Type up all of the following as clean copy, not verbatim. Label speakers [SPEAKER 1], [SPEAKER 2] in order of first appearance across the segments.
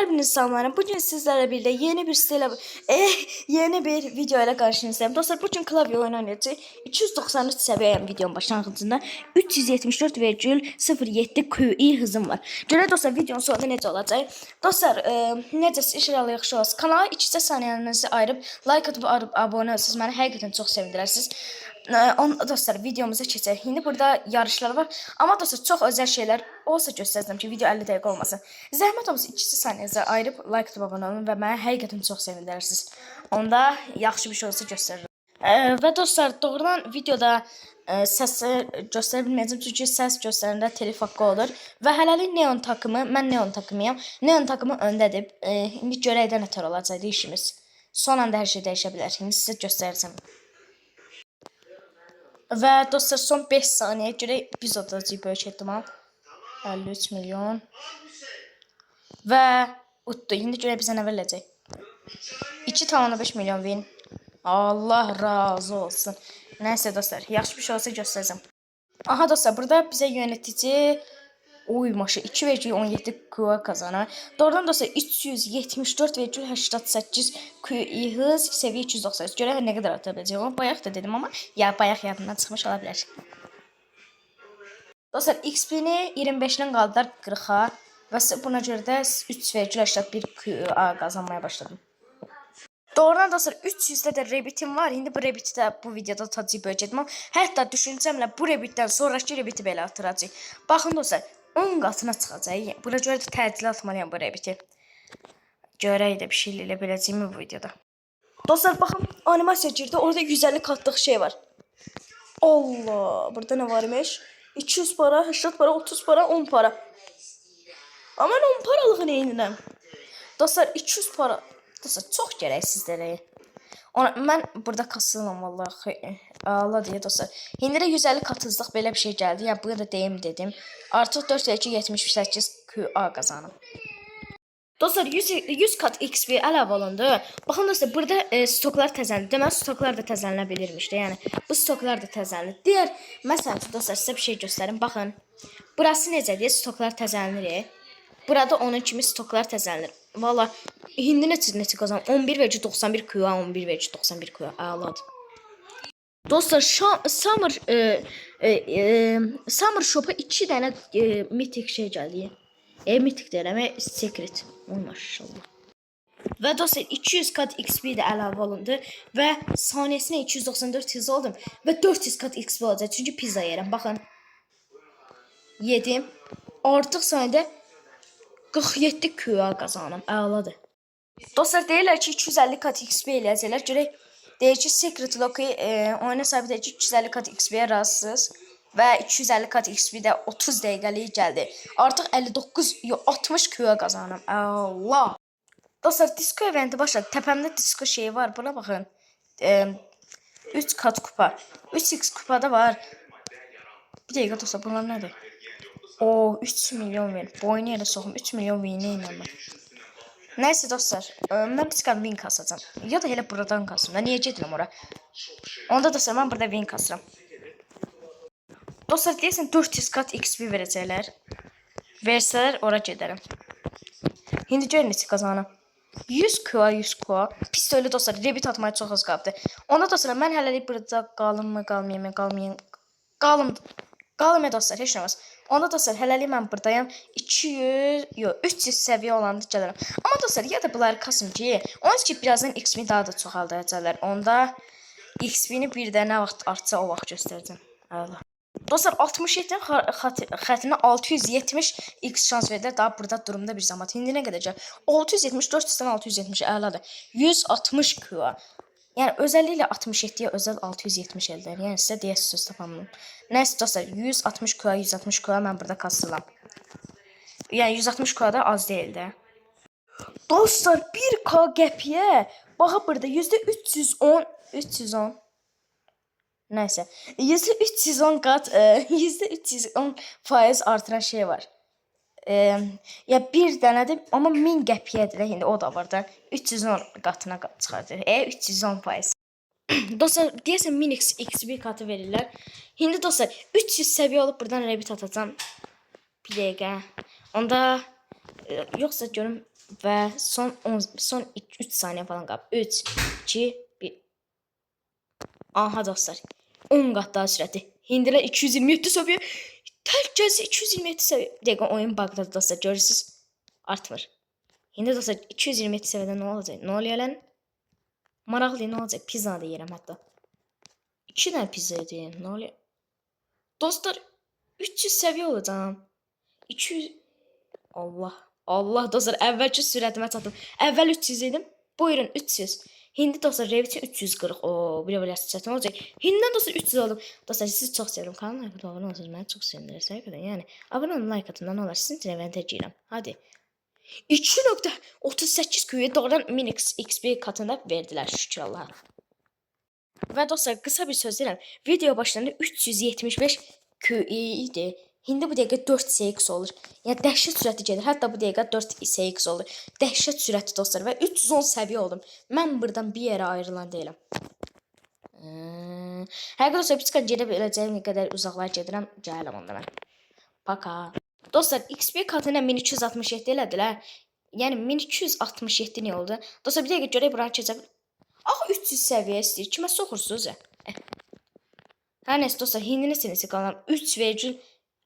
[SPEAKER 1] Hər biriniz salamlarım. Bugün sizlərlə birlikdə yeni bir video ilə qarşınızdayım. Dostlar, bugün klavye oyunu oynayacağıq. 293 səviyyəyəm videonun başlanğıcında. 374,07 QI hızım var. Görək dostlar, videonun sonunda necə olacaq? Dostlar, necə inşallah yaxşı olsun. Kanala 2 saniyənizi ayırıb like atıb abunə olsanız məni həqiqətən çox sevindirərsiniz. Dostlar, videomuza keçək. İndi burada yarışlar var. Amma dostlar, çox özəl şeylər olsa göstərəcəm ki, video 50 dəqiqə olmasın. Zəhmət olmasa 2 saniyənizə ayırıb like atıb abunə olun və mənə həqiqətən çox sevindirərsiniz. Onda yaxşı bir şey olsa göstərirəm. Və dostlar, doğrudan videoda səsi göstərə bilməyəcəm, çünki səs göstərəndə telif haqqı olur. Və hələlik Neon takımı, mən Neon takımıyam. Neon takımı öndədir. İndi görəkdə nətər olacaq işimiz. Son anda hər şey dəyişə bilər. İndi sizə göstərəcəm. Və dostlar, son 5 saniyə görək biz olacağıq böyük ehtimal. 53 milyon. Və utdu. İndi görək bizə nə veriləcək. 2,5 milyon win. Allah razı olsun. Nəysə dostlar, yaxşı bir şey olsa göstərəcəm. Aha dostlar, burada bizə yönetici maşı 2,17 QA kazanır. Doğrudan dostlar 374,88 QI hız, seviyə 293. Görək nə qədər ata biləcək. Bayaq da dedim amma bayaq yadımdan çıxmış ola bilər. Dostlar, XP-ni 25-dən qaldılar 40-a və buna görə də 3,81 QA qazanmaya başladım. Doğrudan dostlar, 300-də də rebitim var. İndi bu rebiti də bu videoda tacıyıb öləcəm. Hətta düşüncəmlə bu rebitdən sonraki rebiti belə atıracaq. Baxın dostlar, 10 qatına çıxacaq. Buna görə də təcili atmalıyam bu rebiti. Görək də bir şey elə biləcəyimi bu videoda. Dostlar, baxın, animasiya girdi. Orada 150 katlıq şey var. Allah, burada nə var imiş? 200 para, 80 para, 30 para, 10 para. Amma mən 10 paralığı neyinirəm? Dostlar, 200 para. Dostlar, çox gərəksizdir. Mən burada kasılam vallahi. Allah deyə dostlar. İndi də 150 katızlıq belə bir şey gəldi. Yəni bunu da deyim dedim. Artıq 4,78 QA qazanım. Dostlar, 100 kat XP əlavə olundu. Baxın dostlar, burada stoklar təzələnir. Deməli, stoklar da təzələnə bilirmiş də. Yəni bu stoklar da təzələnir. Digər məsələn dostlar, sizə bir şey göstərim. Baxın. Burası necədir? Stoklar təzələnir. Burada onun kimi stoklar təzələnir. Valla indi necə qazanım? 11,91 QA, 11,91 QA. Əladır. Dostlar, Summer Shop'a 2 dənə mitik şey gəldi. Mitik deyirəm, secret. Maşallah. Və dostlar, 200 kat XP də əlavə olundu və saniyəsinə 294 hız oldum və 400 kat XP olacaq. Çünki pizza yeyirəm. Baxın. Yedim. Artıq saniyədə 47 QA qazanım. Əladır. Dostlar, deyirlər ki 250 kat XP eləyəcəklər. Görək, deyir ki Secret Loki oyuna sabit edəcək 250 kat XP-yə razısınız. Və 250 kat XP də 30 dəqiqəlik gəldi. Artıq 60 QA qazanım. Allah. Dostlar, disko eventi başladı. Təpəmdə disko şeyi var. Buna baxın. 3 kat kupa. 3x kupada var. Bir dəqiqə dostlar, bunlar nədir? 3 milyon win. Bu oyunu yerə soxum. 3 milyon win-i ilə. Nəysə dostlar, mən pisikan win kasacam. Ya da elə buradan kasım. Niyə gedirəm ora? Onda dostlar, mən burada win kasıram. Dostlar, deyəsən 400 kat XP verəcəklər. Versələr, ora gedərəm. İndi görün neçə qazanım. 100 QA, 100 QA. Pis öyle dostlar, rebit atmaya çox az qaldı. Onda dostlar, mən hələlik burada qalım dostlar, heç nə olmaz. Onda dostlar, hələlik mən buradayım. 300 səviyyə olanda gəlirəm. Amma dostlar, ya da bunları kasım ki, onun ki, birazdan XP daha da çoxaldacaqlar. Onda XP-ni bir də nə vaxt artsa o vaxt göstərəcəm. Allah. Dostlar, 67 xətrinə 670 X şans verdilər. Daha burada durumda bir zaman. İndi nə qədəcək? 670, 400-dən 670 əladır. 160 QA. Yəni, özəlliklə 67-yə özəl 670 eldir. Yəni, sizə deyəsi söz tapamıyorum. Nəysə, dostlar, 160 QA, 160 QA mən burada kasılam. Yəni, 160 QA da az deyil də. Dostlar, 1K qəpiyə. Baxa, burada %310. Nəysə, %310 kat, %310% artıran şey var. Ya bir dənədir, amma 1000 qəpiyədir. İndi o da var da. 310 qatına çıxardır. 310%. Dostlar, deyəsən 1000 XP katı verirlər. İndi dostlar, 300 səviyyə olub buradan rebit atacam. Bir dəqiqə. Onda yoxsa görüm və son 3 saniyə falan qalıb. 3 2 1. Aha dostlar. 10 qat daha sürəti. Hindilər 227 səviyyə. Təhlükəsi 227 səviyyə. Bir dəqiqə oyun bağladı dostlar. Görürsüz? Artmır. Hindi dostlar 227 səviyyədə nə olacaq? Nə oluyor lan? Maraqlı nə olacaq? Pizza da yeyirəm hətta. 2 dənə pizza yeyirəm. Nə oluyor? Dostlar 300 səviyyə olacağam. 200 Allah dostlar əvvəlki sürətimə çatdım. Əvvəl 300 idim. Buyurun 300. Hindi dostlar Revit'in 340. Bir çətin olacaq. Hindidən dostlar 300 oldum. Dostlar sizi çox sevirəm. Kanala abunə olsanız məni çox sevinirsiniz. Yəni abunə olun, like atın, nə olar sizin üçün eventə girəm. Hadi. 2.38 Q'yu doğrudan Minix XP katında verdilər şükür Allah'a. Və dostlar qısa bir söz deyirəm. Video başlarında 375 QI idi. Hindi bu dəqiqə 4 CX olur. Yəni dəhşət sürəti gedir. Hətta bu dəqiqə 4 CX olur. Dəhşət sürəti dostlar və 310 səviyyə oldum. Mən buradan bir yerə ayrılan deyiləm. Həqiqətən dostlar psixika gedə biləcəyim qədər uzaqlar gedirəm. Gələm onda mən. Paka. Dostlar XP katına 1267 elədilər. Yəni 1267 nə oldu? Dostlar bir dəqiqə görək buranı keçə. Axı 300 səviyyə istəyir. Kimə soxursunuz ya? Hər nəsə dostlar hindini sinisi qalan 3,57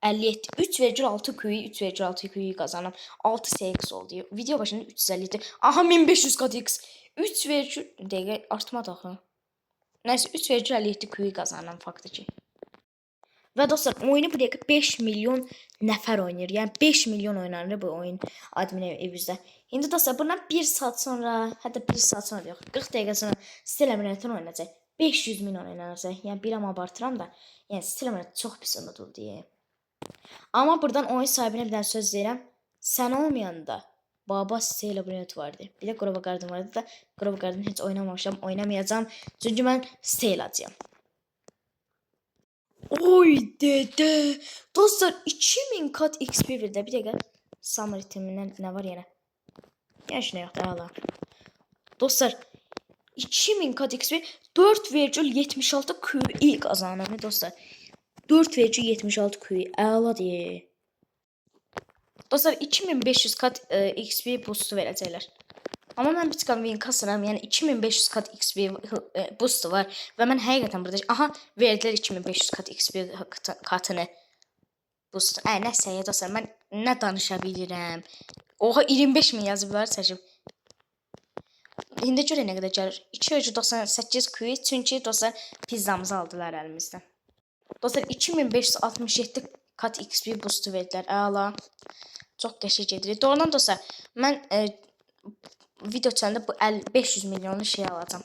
[SPEAKER 1] 3,6 QI 3,6 QI qazanım. 6 CX oldu. Video başında 357. Aha 1500 KX. 3, dəqiqə artmadı axı. Nəysə 3,57 QI qazanım faktı ki. Və dostlar oyunu bu dəqiqə 5 milyon nəfər oynayır. Yəni 5 milyon oynanır bu oyun admin evimizdə. İndi dostlar bundan 1 saat sonra, hətta 1 saat sonra yox, 40 dəqiqə sonra Stella Marathon oynayacaq. 500 milyon oynanacaq. Yəni bir amma abartıram da. Yəni Stella Marathon çox pis unuduldu deyə. Amma buradan oyun sahibinə bir dənə söz deyirəm. Sən olmayanda baba Stella Marathon vardı. Bir də Grova Garden vardı da. Grova Garden heç oynamamışam, oynamayacağam. Çünki mən Stella'cıyam. Oy dede. Dostlar 2000 kat XP verdi. Bir dəqiqə. Summer itemindən nə var yenə? Yəni şuna yox da hala. Dostlar 2000 kat XP 4,76 QI qazanır dostlar. 4,76 QI əla deyə. Dostlar 2500 kat XP boostu verəcəklər. Amma mən Bitcoin win kasıram. Yəni 2500 kat XP boostu var və mən həqiqətən burada aha verdilər 2500 kat XP katını. Boost. Nəsə ya dostlar mən nə danışa bilirəm. Oha 25 min yazıblar çəkib. İndi görə nə qədər gəlir? 298 QI çünki dostlar pizzamızı aldılar əlimizdən. Dostlar 2567 kat XP boostu verdilər. Əla. Çox qəşəng gedir. Doğrudan dostlar mən video çölündə bu 500 milyonlu şey alacağım.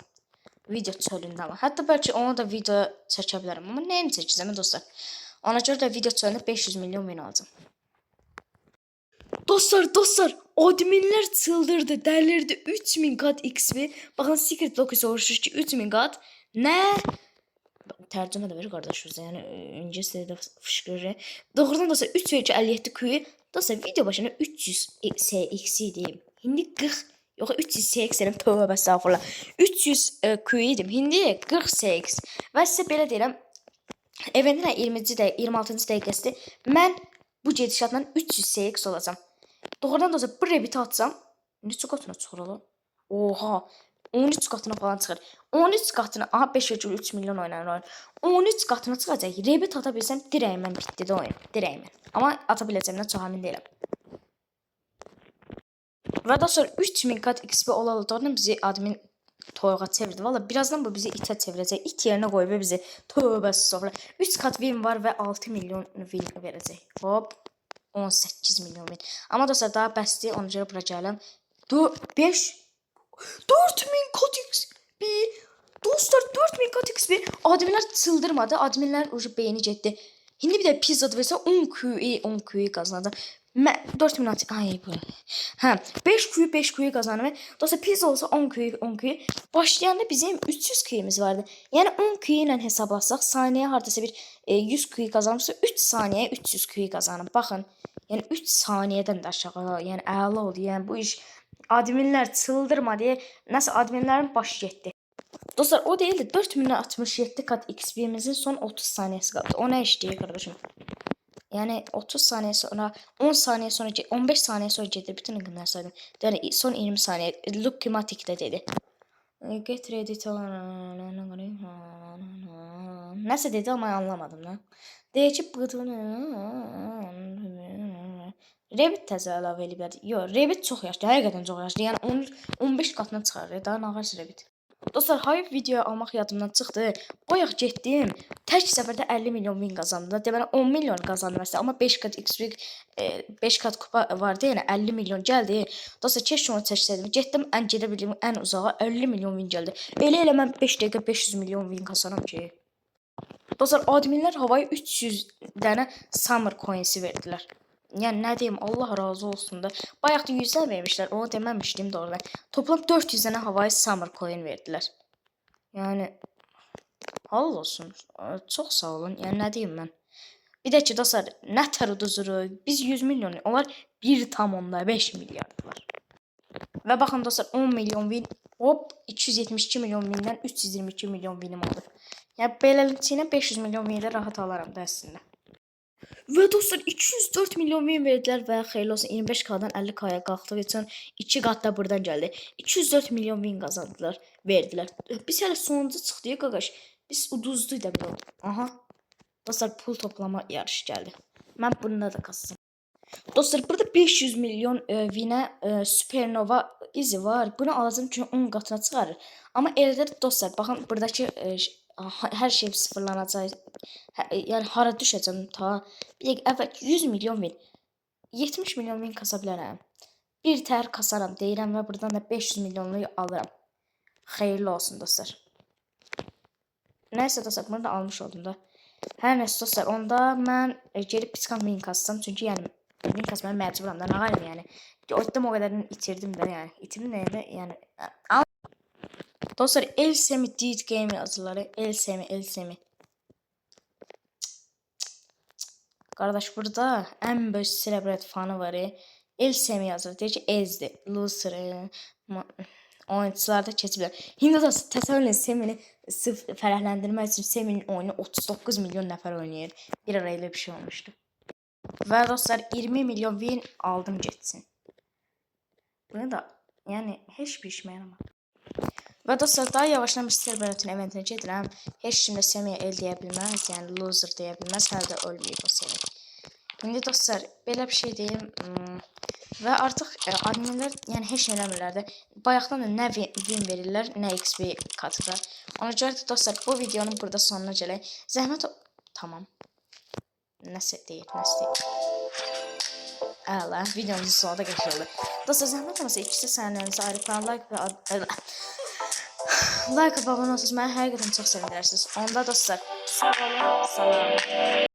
[SPEAKER 1] Video çölündə ama. Hətta bəlkə ona da video çəkə bilərəm. Amma nəyini çəkəcəm dostlar? Ona görə də video çölündə 500 milyon min alacağım. Dostlar adminlər çıldırdı, dəlirdi. 3000 kat XP. Baxın Secret Block soruşur ki 3000 kat nə? Tərcümə də verir qardaşımız. Yəni İngiliscə də fışqırır. Doğrudan dostlar 3,57 QI. Dostlar video başına 300 CX idi. İndi 40 yox 300 CX edim. Tövbə estağfurullah. 300 QI idim. İndi 40 CX. Və sizə belə deyirəm. Eventin 26-cı dəqiqəsində mən bu gedişatla 300 CX olacağam. Doğrudan dostlar bu Rabbit'i atsam neçə qatına çıxır ola? Oha. 13 qatına falan çıxır. 13 qatına, aha 5,3 milyon oynanır oyun. 13 qatına çıxacaq. Rabbit ata bilsəm dirəymən bitdi də oyun. Dirəymən. Amma ata biləcəmdən çox əmin deyiləm. Və dostlar 3000 kat XP olalı doğrudan bizi admin toyuğa çevirdi. Valla birazdan bu bizi itə çevirəcək. İt yerinə qoyub bizi. Tövbə sonra. 3 kat win var və 6 milyon win verəcək. Hop. 18 milyon win. Amma dostlar daha bəsdir. Ona görə bura gələm. 4000 kat XP. Dostlar 4000 kat XP. Adminlər çıldırmadı. Adminlər ucu beyni getdi. Şimdi bir de pizza versə 10 QI qazanacaq. 4000 ay bu. Hə, 5 QI qazanır. Dostlar pizza olsa 10 QI. Başlayanda bizim 300 QI'miz vardı. Yəni 10 QI ilə hesablasaq saniyəyə hardasa bir 100 QI qazanırsa 3 saniyəyə 300 QI qazanır. Baxın. Yəni 3 saniyədən də aşağı. Yəni əla oldu. Yəni bu iş adminlər çıldırma deyə nəsə adminlərin başı getdi. Dostlar o değil de 4067 kat XP'mizin son 30 saniyesi kaldı. O ne işleyir kardeşim? Yəni 30 saniyə sonra, 10 saniyə sonra, 15 saniyə sonra gedir. Bütün günlər saydım. Yəni son 20 saniyə Lukimatik də dedi. Get ready to... Nəsə dedi amma anlamadım da. Deyir ki, Revit təzə əlavə eləyiblər. Yox, Revit çox yaşlı, həqiqətən çox yaşlı. Yəni 15 qatına çıxarır da, nağac Revit. Dostlar, hayıf video almaq yadımdan çıxdı. Bayaq getdim, tək səfərdə 50 milyon win qazandım. Deməli 10 milyon qazandım məsələn, amma 5 kat XP, 5 kat kupa vardı, yəni 50 milyon gəldi. Dostlar, keşke onu çəksəydim. Getdim, gedə bildiyim ən uzağa 50 milyon win gəldi. Elə mən 5 dəqiqə 500 milyon win qazanam ki. Dostlar, adminlər havaya 300 dənə summer coinsi verdilər. Yəni nə deyim, Allah razı olsun da. Bayaq da 100 vermişlər, onu deməmişdim doğrudan. Toplam 400 dənə havaya summer coin verdilər. Yəni halal olsun. Çox sağ olun. Yəni nə deyim mən. Bir də ki dostlar, nə tər uduzuruq. Biz 100 milyon, onlar 1,5 milyardılar. Və baxın dostlar, 10 milyon win, hop 272 milyon windən 322 milyon winim olur. Yəni beləliklə 500 milyon win rahat alaram da əslində. Və dostlar 204 milyon win verdilər və xeyirli olsun 25K'dan 50K'ya qalxdığı üçün 2 qat da buradan gəldi. 204 milyon win qazandılar, verdilər. Biz hələ sonuncu çıxdıq qaqaş. Biz uduzduk da bir. Aha. Dostlar pul toplama yarışı gəldi. Mən bununla da qazandım. Dostlar burada 500 milyon winə Supernova izi var. Bunu alacağım çünki 10 qatına çıxarır. Amma eldə dostlar baxın buradakı hər şey sıfırlanacaq. Yəni hara düşəcəm ta. Bir dəqiqə əvvəl 100 milyon win. 70 milyon win kasa bilərəm. Bir tər kasaram deyirəm və buradan da 500 milyonluyu alıram. Xeyirli olsun dostlar. Nəysə dostlar bunu da almış oldum da. Hər nəsə dostlar onda mən geri piskan win kasam. Çünki yəni win kasmaya məcburam da. Nağalim yəni. O qədərini itirdim də yəni. İtirdim də yəni. Dostlar Elsemi Deed Game yazıları. Elsemi. Qardaş burada ən böyük celebrate fanı var. Elsemi yazır. Deyir ki ezdi. Loser. Oyuncularda keçiblər. İndi də təsəvvürləyin Semini sırf fərəhləndirmək üçün Seminin oyunu 39 milyon nəfər oynayır. Bir ara elə bir şey olmuşdu. Və dostlar 20 milyon win aldım getsin. Bunu da yəni heç bir işmə yaramadı. Və dostlar daha yavaşdan Mr. Bennett'in eventinə gedirəm. Heç kimdə Semiyə el deyə bilməz, yəni loser deyə bilməz, hələ də ölməyib o Semi. İndi dostlar belə bir şey deyim. Və artıq adminlər yəni heç nə eləmirlər də. Bayaqdan da nə win verirlər, nə XP katırlar. Ona görə də dostlar bu videonun burada sonuna gələk. Zəhmət tamam. Nəsə deyir. Əla, videomuzun sonunda qəşəngdir. Dostlar zəhmət olmasa ikisi sənələrinizi ayrı like və abunə olsanız mənə həqiqətən çox sevindirsiniz. Onda dostlar sağ olun, salam.